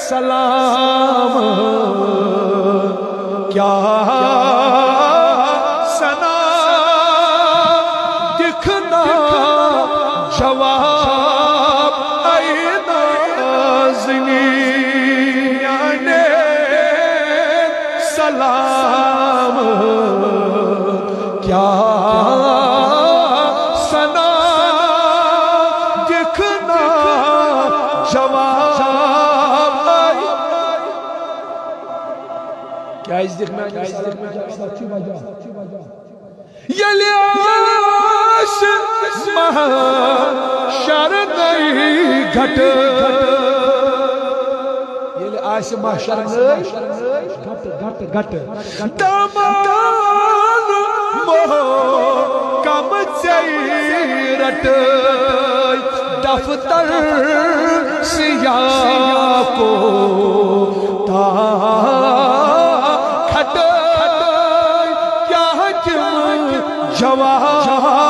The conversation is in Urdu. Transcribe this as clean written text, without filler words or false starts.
سلام کیا سنا دکھنا جواب اے نازنین سلام کیا سنا دکھنا جواب کیا اس دکھنا یلی آس محشر نئی گھٹ یلی آس محشر نئی گھٹ دامان محکم چیرٹ دفتر سیاہ کو تا کھٹ کیا جواب